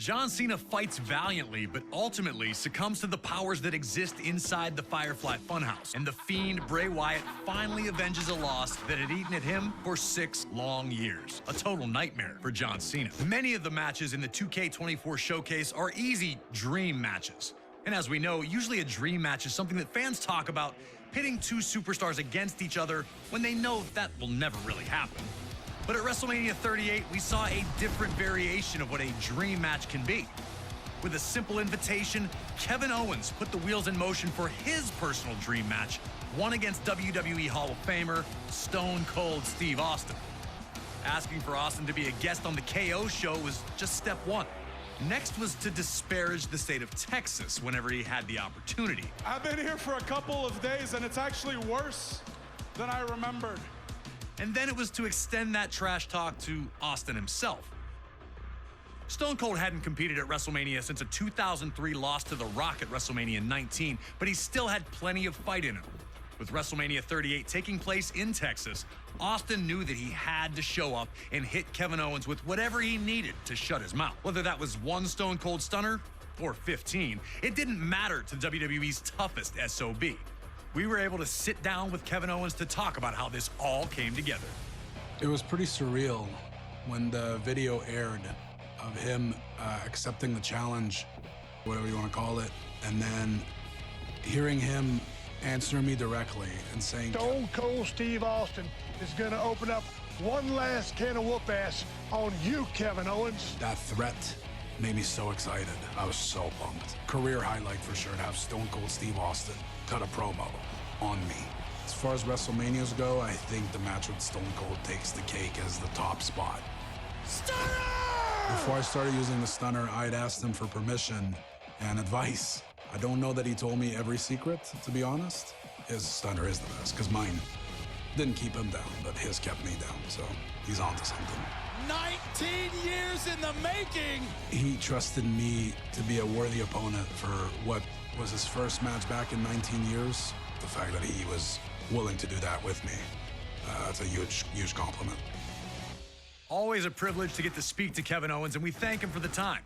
John Cena fights valiantly, but ultimately succumbs to the powers that exist inside the Firefly Funhouse. And the Fiend, Bray Wyatt, finally avenges a loss that had eaten at him for 6 long years. A total nightmare for John Cena. Many of the matches in the 2K24 showcase are easy dream matches. And as we know, usually a dream match is something that fans talk about, pitting 2 superstars against each other when they know that will never really happen. But at WrestleMania 38, we saw a different variation of what a dream match can be. With a simple invitation, Kevin Owens put the wheels in motion for his personal dream match, one against WWE Hall of Famer, Stone Cold Steve Austin. Asking for Austin to be a guest on the KO show was just step 1. Next was to disparage the state of Texas whenever he had the opportunity. I've been here for a couple of days, and it's actually worse than I remembered. And then it was to extend that trash talk to Austin himself. Stone Cold hadn't competed at WrestleMania since a 2003 loss to The Rock at WrestleMania 19, but he still had plenty of fight in him. With WrestleMania 38 taking place in Texas, Austin knew that he had to show up and hit Kevin Owens with whatever he needed to shut his mouth. Whether that was 1 Stone Cold Stunner or 15, it didn't matter to WWE's toughest SOB. We were able to sit down with Kevin Owens to talk about how this all came together. It was pretty surreal when the video aired of him accepting the challenge, whatever you want to call it, and then hearing him answer me directly and saying, Stone Cold Steve Austin is going to open up one last can of whoop ass on you, Kevin Owens. That threat made me so excited. I was so pumped. Career highlight for sure to have Stone Cold Steve Austin cut a promo on me. As far as WrestleManias go, I think the match with Stone Cold takes the cake as the top spot. Stunner! Before I started using the stunner, I'd asked him for permission and advice. I don't know that he told me every secret, to be honest. His stunner is the best, because mine didn't keep him down, but his kept me down, so he's onto something. 19 years in the making! He trusted me to be a worthy opponent for what was his first match back in 19 years. The fact that he was willing to do that with me, that's a huge, huge compliment. Always a privilege to get to speak to Kevin Owens, and we thank him for the time.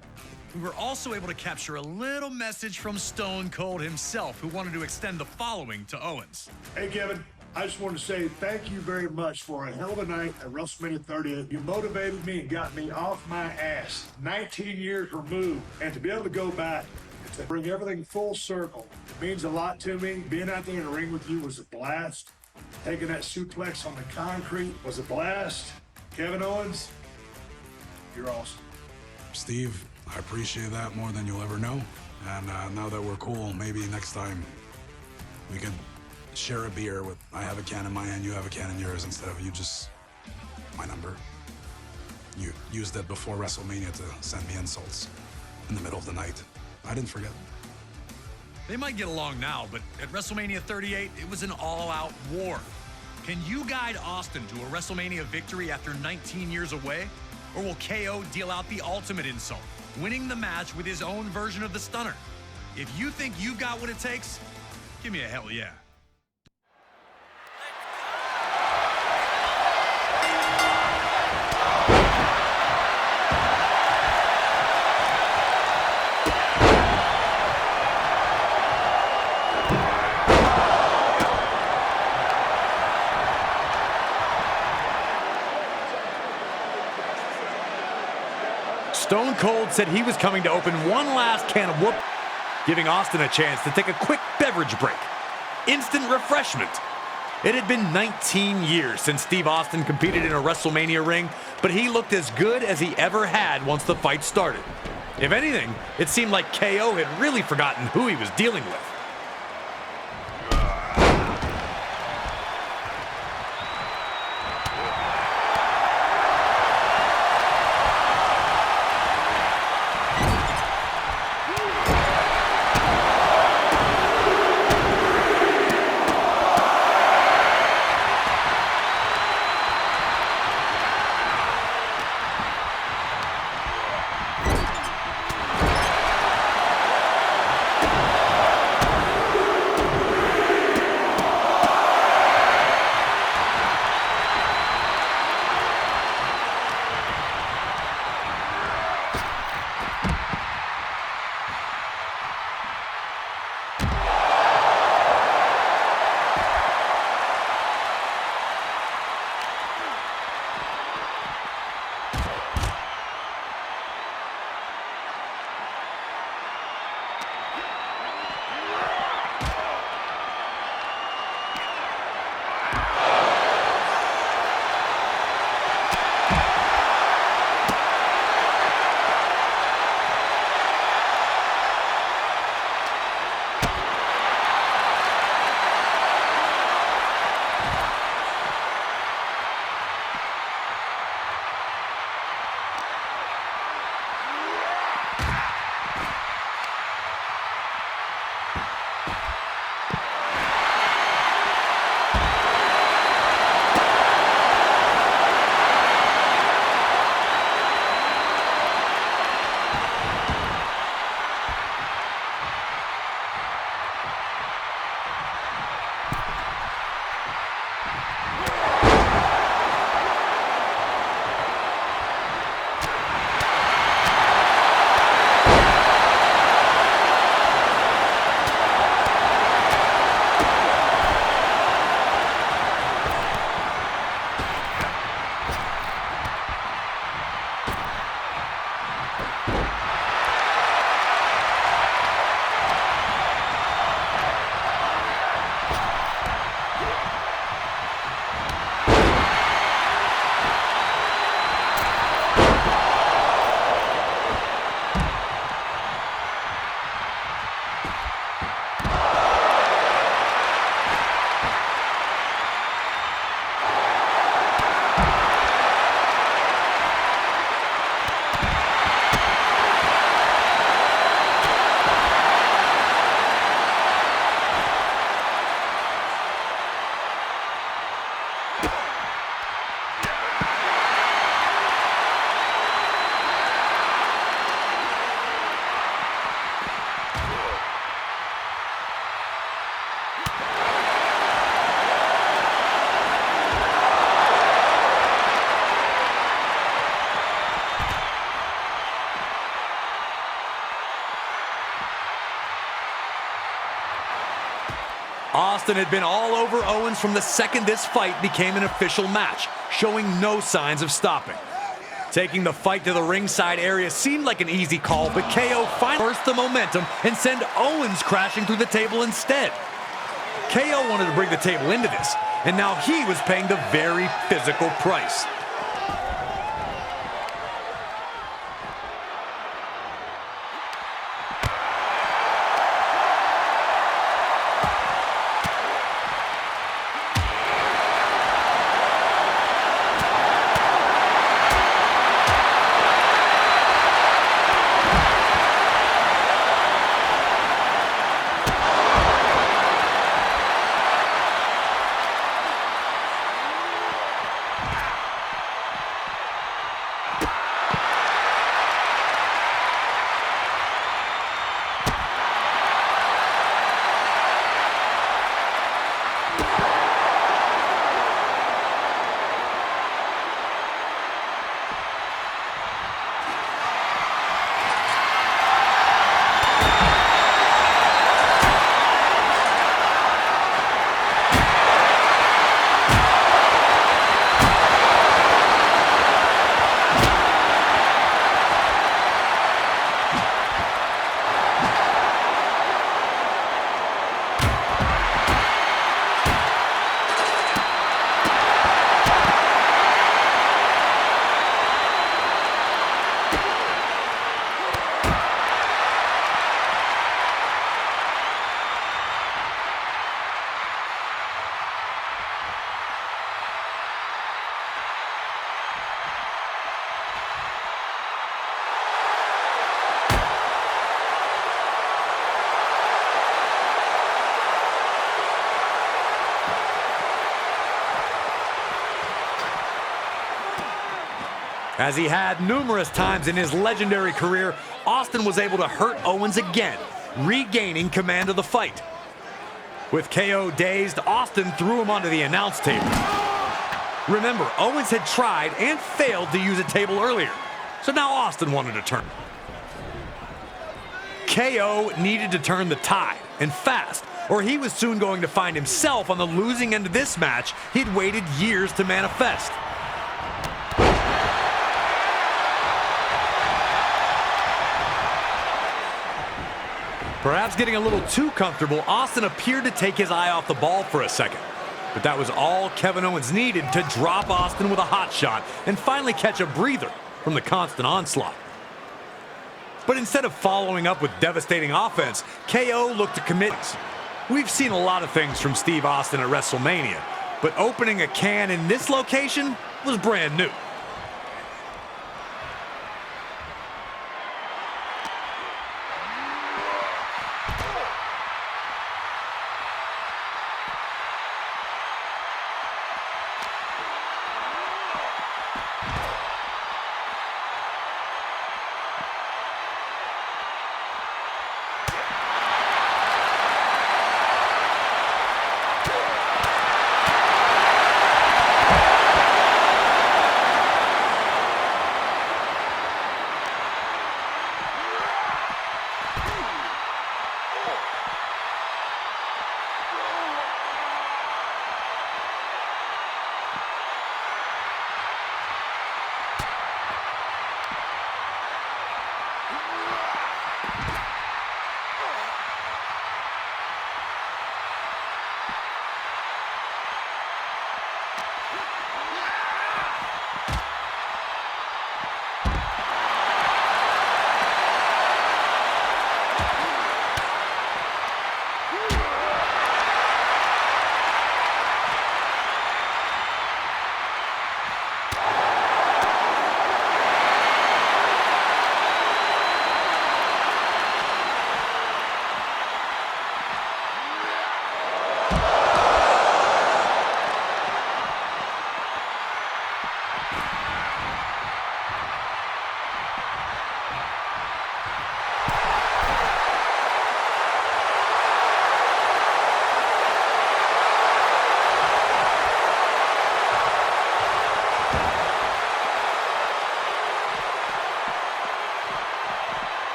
We were also able to capture a little message from Stone Cold himself, who wanted to extend the following to Owens. Hey, Kevin. I just want to say thank you very much for a hell of a night at WrestleMania 38. You motivated me and got me off my ass. 19 years removed. And to be able to go back and to bring everything full circle, it means a lot to me. Being out there in the ring with you was a blast. Taking that suplex on the concrete was a blast. Kevin Owens, you're awesome. Steve, I appreciate that more than you'll ever know. And now that we're cool, maybe next time we could share a beer with, I have a can in my hand, you have a can in yours, instead of you just, my number. You used it before WrestleMania to send me insults in the middle of the night. I didn't forget. They might get along now, but at WrestleMania 38, it was an all-out war. Can you guide Austin to a WrestleMania victory after 19 years away? Or will KO deal out the ultimate insult, winning the match with his own version of the stunner? If you think you got what it takes, give me a hell yeah. Stone Cold said he was coming to open one last can of whoop, giving Austin a chance to take a quick beverage break. Instant refreshment. It had been 19 years since Steve Austin competed in a WrestleMania ring, but he looked as good as he ever had once the fight started. If anything, it seemed like KO had really forgotten who he was dealing with. Austin had been all over Owens from the second this fight became an official match, showing no signs of stopping. Taking the fight to the ringside area seemed like an easy call, but KO finally burst the momentum and send Owens crashing through the table instead. KO wanted to bring the table into this, and now he was paying the very physical price. As he had numerous times in his legendary career, Austin was able to hurt Owens again, regaining command of the fight. With KO dazed, Austin threw him onto the announce table. Remember, Owens had tried and failed to use a table earlier, so now Austin wanted to turn. KO needed to turn the tide, and fast, or he was soon going to find himself on the losing end of this match he'd waited years to manifest. Perhaps getting a little too comfortable, Austin appeared to take his eye off the ball for a second. But that was all Kevin Owens needed to drop Austin with a hot shot and finally catch a breather from the constant onslaught. But instead of following up with devastating offense, KO looked to commit. We've seen a lot of things from Steve Austin at WrestleMania, but opening a can in this location was brand new.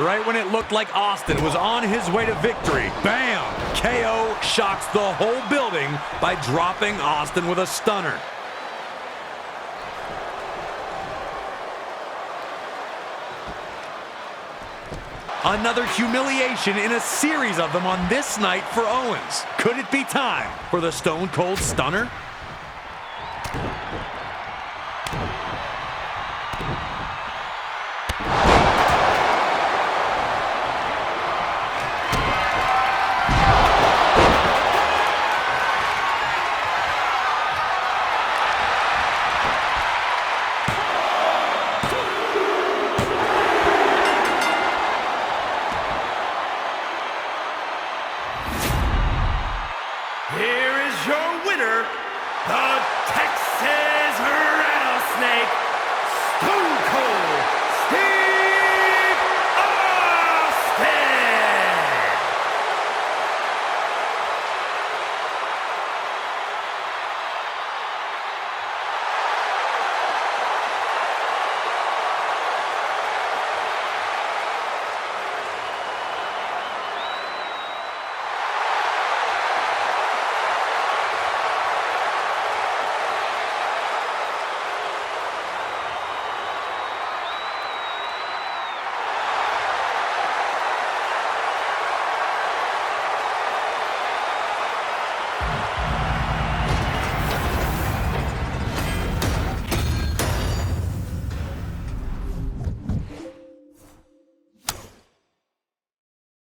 Right when it looked like Austin was on his way to victory, bam! KO shocks the whole building by dropping Austin with a stunner. Another humiliation in a series of them on this night for Owens. Could it be time for the Stone Cold Stunner?